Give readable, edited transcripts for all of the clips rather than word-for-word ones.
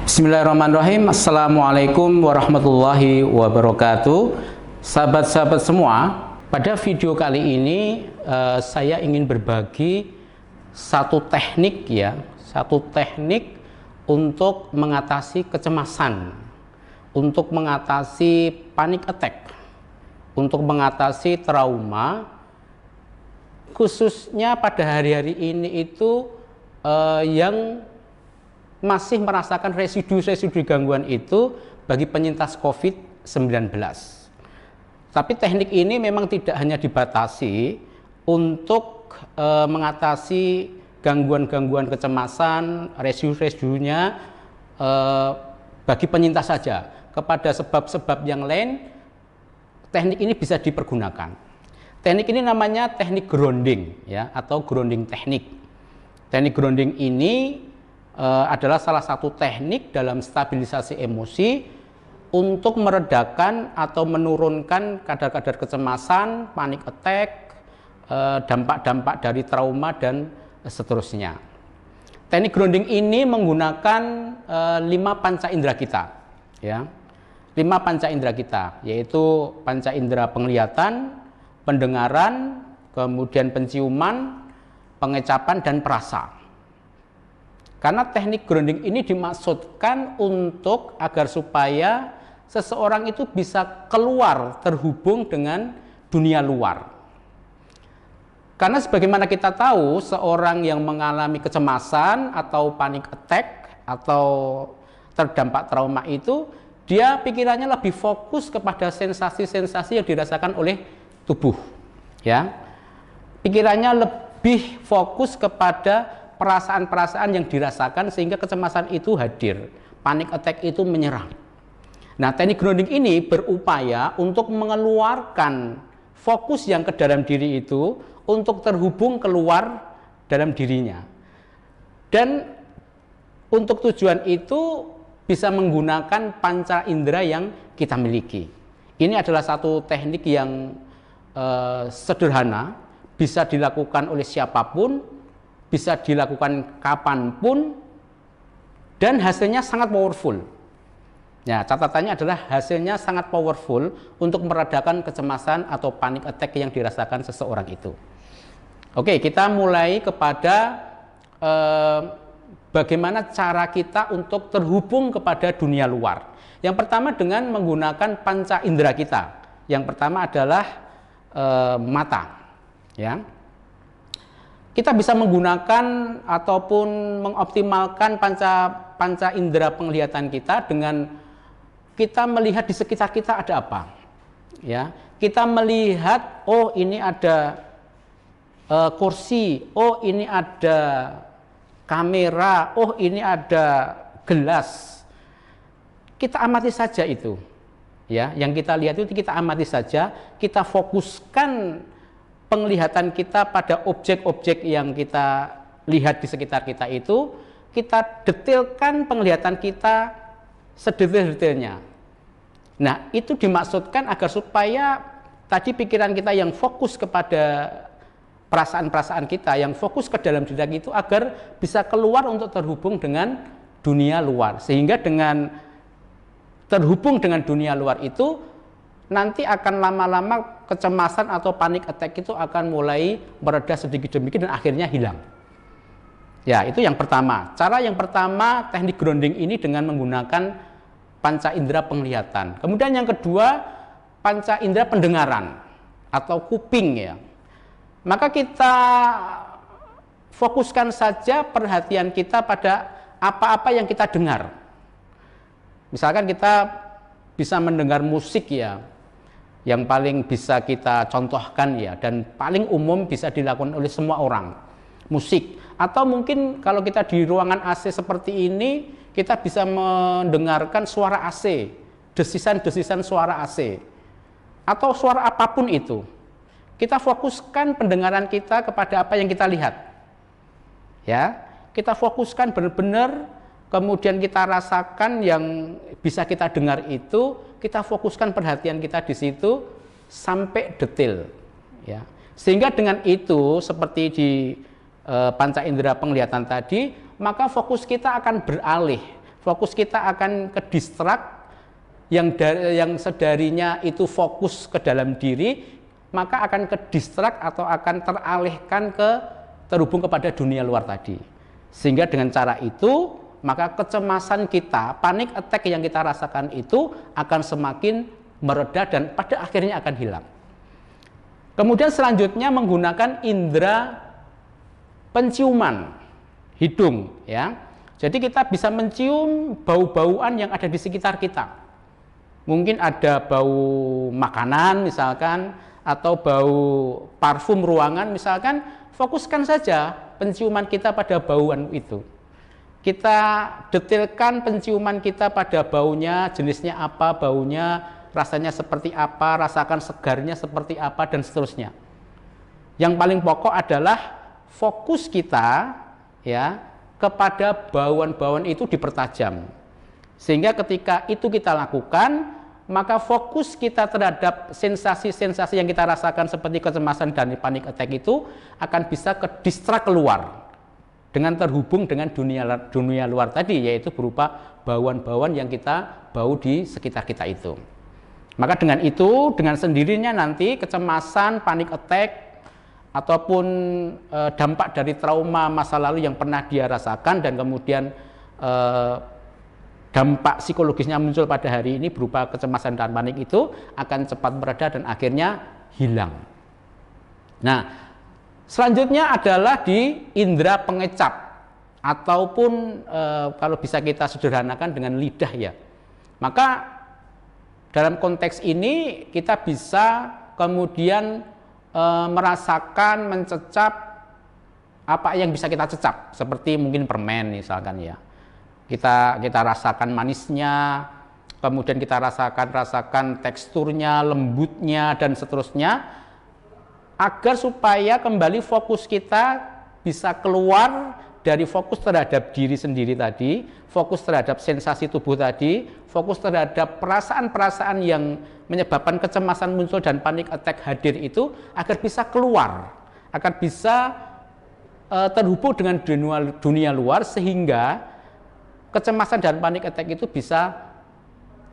Bismillahirrahmanirrahim. Assalamualaikum warahmatullahi wabarakatuh. Sahabat-sahabat semua, pada video kali ini saya ingin berbagi satu teknik untuk mengatasi kecemasan, untuk mengatasi panic attack, untuk mengatasi trauma, khususnya pada hari-hari ini itu yang masih merasakan residu-residu gangguan itu bagi penyintas COVID-19. Tapi teknik ini memang tidak hanya dibatasi untuk mengatasi gangguan-gangguan kecemasan, residu-residunya bagi penyintas saja. Kepada sebab-sebab yang lain, teknik ini bisa dipergunakan. Teknik ini namanya teknik grounding, ya, atau grounding teknik. Teknik grounding ini adalah salah satu teknik dalam stabilisasi emosi untuk meredakan atau menurunkan kadar-kadar kecemasan, panic attack, dampak-dampak dari trauma dan seterusnya. Teknik grounding ini menggunakan 5 panca indera kita, ya. 5 panca indera kita, yaitu panca indera penglihatan, pendengaran, kemudian penciuman, pengecapan dan perasa. Karena teknik grounding ini dimaksudkan untuk agar supaya seseorang itu bisa keluar, terhubung dengan dunia luar. Karena sebagaimana kita tahu, seorang yang mengalami kecemasan atau panic attack atau terdampak trauma itu, dia pikirannya lebih fokus kepada sensasi-sensasi yang dirasakan oleh tubuh, ya. Pikirannya lebih fokus kepada perasaan-perasaan yang dirasakan sehingga kecemasan itu hadir, panic attack itu menyerang. Nah, teknik grounding ini berupaya untuk mengeluarkan fokus yang ke dalam diri itu untuk terhubung keluar dalam dirinya. Dan untuk tujuan itu bisa menggunakan panca indera yang kita miliki. Ini adalah satu teknik yang sederhana, bisa dilakukan oleh siapapun, bisa dilakukan kapanpun, dan hasilnya sangat powerful. Ya, catatannya adalah hasilnya sangat powerful untuk meredakan kecemasan atau panic attack yang dirasakan seseorang itu. Oke, kita mulai kepada bagaimana cara kita untuk terhubung kepada dunia luar. Yang pertama dengan menggunakan panca indera kita. Yang pertama adalah mata, ya. Kita bisa menggunakan ataupun mengoptimalkan panca indera penglihatan kita dengan kita melihat di sekitar kita ada apa, ya. Kita melihat, oh ini ada kursi, oh ini ada kamera, oh ini ada gelas. Kita amati saja itu, ya. Yang kita lihat itu kita amati saja, kita fokuskan penglihatan kita pada objek-objek yang kita lihat di sekitar kita itu, kita detailkan penglihatan kita sedetail-detailnya. Nah, itu dimaksudkan agar supaya tadi pikiran kita yang fokus kepada perasaan-perasaan kita, yang fokus ke dalam diri itu agar bisa keluar untuk terhubung dengan dunia luar. Sehingga dengan terhubung dengan dunia luar itu nanti akan lama-lama kecemasan atau panic attack itu akan mulai mereda sedikit demi sedikit dan akhirnya hilang. Ya, itu yang pertama. Cara yang pertama teknik grounding ini dengan menggunakan panca indera penglihatan. Kemudian yang kedua, panca indera pendengaran atau kuping, ya. Maka kita fokuskan saja perhatian kita pada apa-apa yang kita dengar. Misalkan kita bisa mendengar musik, ya, yang paling bisa kita contohkan, ya, dan paling umum bisa dilakukan oleh semua orang, musik. Atau mungkin kalau kita di ruangan AC seperti ini, kita bisa mendengarkan suara AC, desisan-desisan suara AC, atau suara apapun itu. Kita fokuskan pendengaran kita kepada apa yang kita lihat, ya. Kita fokuskan benar-benar, kemudian kita rasakan yang bisa kita dengar itu, kita fokuskan perhatian kita di situ sampai detail, ya. Sehingga dengan itu seperti di panca indera penglihatan tadi, maka fokus kita akan beralih fokus kita akan ke distrak yang sedarinya itu fokus ke dalam diri, maka akan ke distrak atau akan teralihkan terhubung kepada dunia luar tadi. Sehingga dengan cara itu, maka kecemasan kita, panic attack yang kita rasakan itu akan semakin mereda dan pada akhirnya akan hilang. Kemudian selanjutnya menggunakan indera penciuman hidung, ya. Jadi kita bisa mencium bau-bauan yang ada di sekitar kita. Mungkin ada bau makanan misalkan, atau bau parfum ruangan misalkan, fokuskan saja penciuman kita pada bauan itu. Kita detailkan penciuman kita pada baunya, jenisnya apa baunya, rasanya seperti apa, rasakan segarnya seperti apa, dan seterusnya. Yang paling pokok adalah fokus kita, ya, kepada bauan-bauan itu dipertajam. Sehingga ketika itu kita lakukan, maka fokus kita terhadap sensasi-sensasi yang kita rasakan seperti kecemasan dan panic attack itu akan bisa ke distrak keluar dengan terhubung dengan dunia luar tadi, yaitu berupa bauan-bauan yang kita bau di sekitar kita itu. Maka dengan itu, dengan sendirinya nanti kecemasan, panic attack ataupun dampak dari trauma masa lalu yang pernah dia rasakan dan kemudian dampak psikologisnya muncul pada hari ini berupa kecemasan dan panik itu akan cepat mereda dan akhirnya hilang. Nah, selanjutnya adalah di indera pengecap ataupun kalau bisa kita sederhanakan dengan lidah, ya. Maka dalam konteks ini kita bisa kemudian merasakan, mencecap apa yang bisa kita cecap, seperti mungkin permen misalkan, ya. Kita rasakan manisnya, kemudian kita rasakan teksturnya, lembutnya, dan seterusnya, agar supaya kembali fokus kita bisa keluar dari fokus terhadap diri sendiri tadi, fokus terhadap sensasi tubuh tadi, fokus terhadap perasaan-perasaan yang menyebabkan kecemasan muncul dan panik attack hadir itu, agar bisa keluar, agar bisa terhubung dengan dunia luar, sehingga kecemasan dan panik attack itu bisa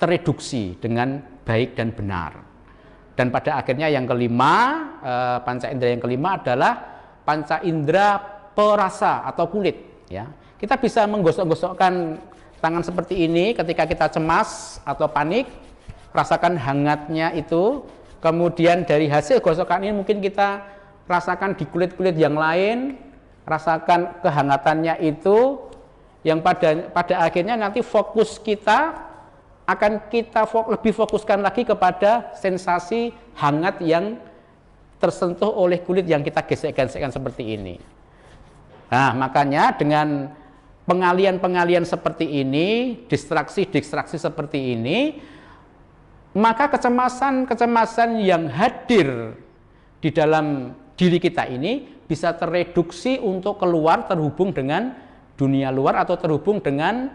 tereduksi dengan baik dan benar. Dan pada akhirnya yang kelima, panca indera yang kelima adalah panca indera perasa atau kulit, ya. Kita bisa menggosok-gosokkan tangan seperti ini ketika kita cemas atau panik, rasakan hangatnya itu. Kemudian dari hasil gosokan ini mungkin kita rasakan di kulit-kulit yang lain, rasakan kehangatannya itu, yang pada akhirnya nanti fokus kita akan kita lebih fokuskan lagi kepada sensasi hangat yang tersentuh oleh kulit yang kita gesek-gesekkan seperti ini. Nah, makanya dengan pengalian-pengalian seperti ini, distraksi-distraksi seperti ini, maka kecemasan-kecemasan yang hadir di dalam diri kita ini bisa tereduksi untuk keluar, terhubung dengan dunia luar atau terhubung dengan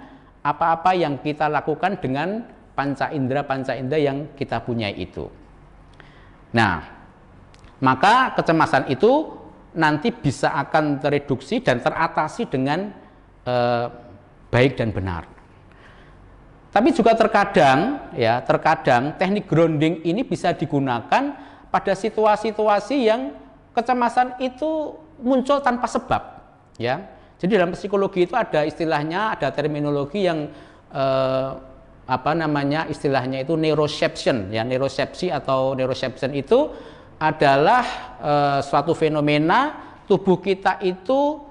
apa-apa yang kita lakukan dengan panca indera yang kita punya itu. Nah, maka kecemasan itu nanti bisa akan tereduksi dan teratasi dengan baik dan benar. Tapi juga terkadang teknik grounding ini bisa digunakan pada situasi-situasi yang kecemasan itu muncul tanpa sebab, ya. Jadi dalam psikologi itu ada istilahnya, ada terminologi yang istilahnya itu neuroception, ya. Neurocepsi atau neuroception itu adalah suatu fenomena tubuh kita itu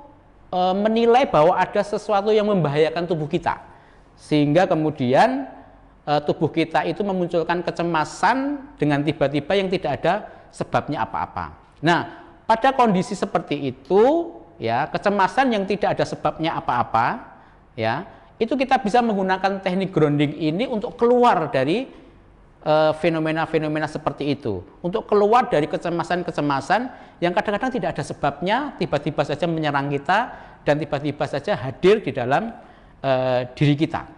menilai bahwa ada sesuatu yang membahayakan tubuh kita, sehingga kemudian tubuh kita itu memunculkan kecemasan dengan tiba-tiba yang tidak ada sebabnya apa-apa. Nah, pada kondisi seperti itu, ya, kecemasan yang tidak ada sebabnya apa-apa, ya, itu kita bisa menggunakan teknik grounding ini untuk keluar dari fenomena-fenomena seperti itu, untuk keluar dari kecemasan-kecemasan yang kadang-kadang tidak ada sebabnya, tiba-tiba saja menyerang kita dan tiba-tiba saja hadir di dalam diri kita.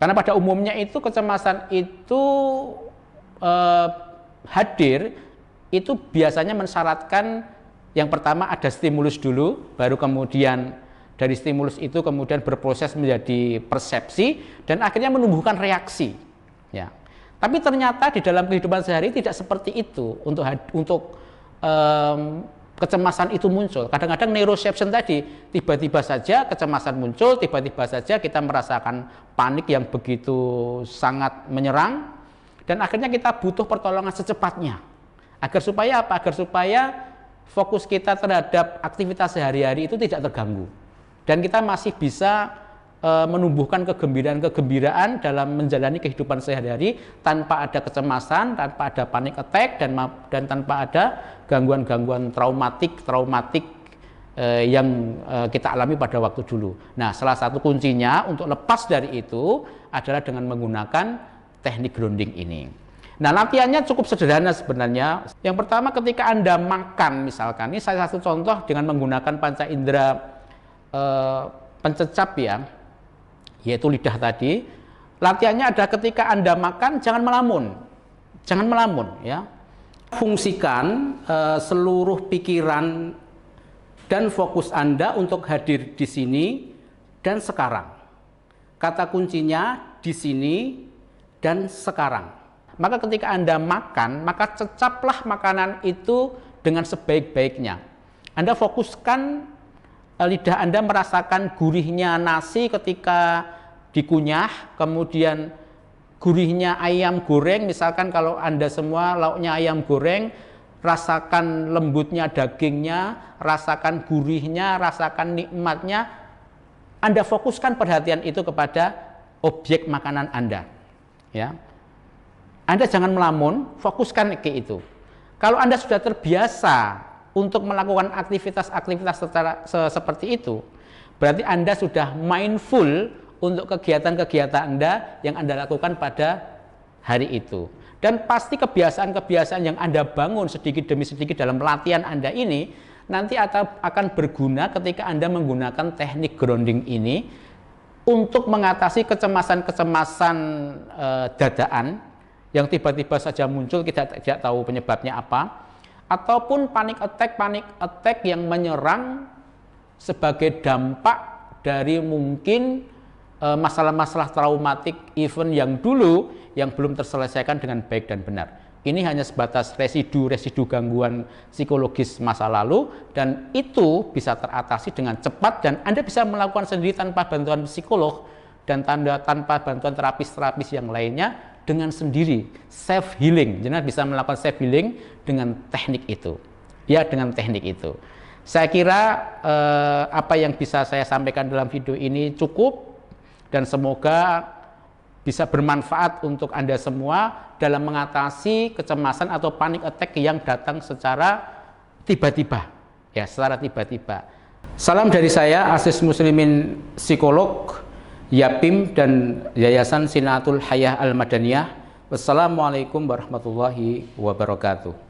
Karena pada umumnya itu kecemasan itu hadir itu biasanya mensyaratkan yang pertama ada stimulus dulu, baru kemudian Dari stimulus itu kemudian berproses menjadi persepsi dan akhirnya menumbuhkan reaksi. Ya. Tapi ternyata di dalam kehidupan sehari tidak seperti itu untuk kecemasan itu muncul. Kadang-kadang neuroception tadi, tiba-tiba saja kecemasan muncul, tiba-tiba saja kita merasakan panik yang begitu sangat menyerang, dan akhirnya kita butuh pertolongan secepatnya. Agar supaya apa? Agar supaya fokus kita terhadap aktivitas sehari-hari itu tidak terganggu. Dan kita masih bisa menumbuhkan kegembiraan dalam menjalani kehidupan sehari-hari tanpa ada kecemasan, tanpa ada panic attack, dan tanpa ada gangguan-gangguan traumatik yang kita alami pada waktu dulu. Nah, salah satu kuncinya untuk lepas dari itu adalah dengan menggunakan teknik grounding ini. Nah, latihannya cukup sederhana sebenarnya. Yang pertama, ketika Anda makan misalkan, ini salah satu contoh dengan menggunakan panca indera pencecap ya, yaitu lidah tadi. Latihannya adalah ketika Anda makan jangan melamun ya. Fungsikan seluruh pikiran dan fokus Anda untuk hadir di sini dan sekarang. Kata kuncinya di sini dan sekarang. Maka ketika Anda makan, maka cecaplah makanan itu dengan sebaik-baiknya. Anda fokuskan lidah Anda merasakan gurihnya nasi ketika dikunyah, kemudian gurihnya ayam goreng, misalkan kalau Anda semua lauknya ayam goreng, rasakan lembutnya dagingnya, rasakan gurihnya, rasakan nikmatnya. Anda fokuskan perhatian itu kepada objek makanan Anda. Ya. Anda jangan melamun, fokuskan ke itu. Kalau Anda sudah terbiasa untuk melakukan aktivitas-aktivitas seperti itu, berarti Anda sudah mindful untuk kegiatan-kegiatan Anda yang Anda lakukan pada hari itu. Dan pasti kebiasaan-kebiasaan yang Anda bangun sedikit demi sedikit dalam latihan Anda ini nanti akan berguna ketika Anda menggunakan teknik grounding ini untuk mengatasi kecemasan-kecemasan dadaan yang tiba-tiba saja muncul, kita tidak tahu penyebabnya apa, ataupun panic attack yang menyerang sebagai dampak dari mungkin masalah-masalah traumatik event yang dulu yang belum terselesaikan dengan baik dan benar. Ini hanya sebatas residu gangguan psikologis masa lalu, dan itu bisa teratasi dengan cepat dan Anda bisa melakukan sendiri tanpa bantuan psikolog dan tanpa bantuan terapis-terapis yang lainnya, dengan sendiri, self healing. Jadi bisa melakukan self healing dengan teknik itu. Ya, dengan teknik itu. Saya kira apa yang bisa saya sampaikan dalam video ini cukup, dan semoga bisa bermanfaat untuk Anda semua dalam mengatasi kecemasan atau panic attack yang datang secara tiba-tiba. Ya, secara tiba-tiba. Salam dari saya, Aziz Muslimin, psikolog, Yapim dan Yayasan Sinatul Hayah Al-Madaniyah. Wassalamualaikum warahmatullahi wabarakatuh.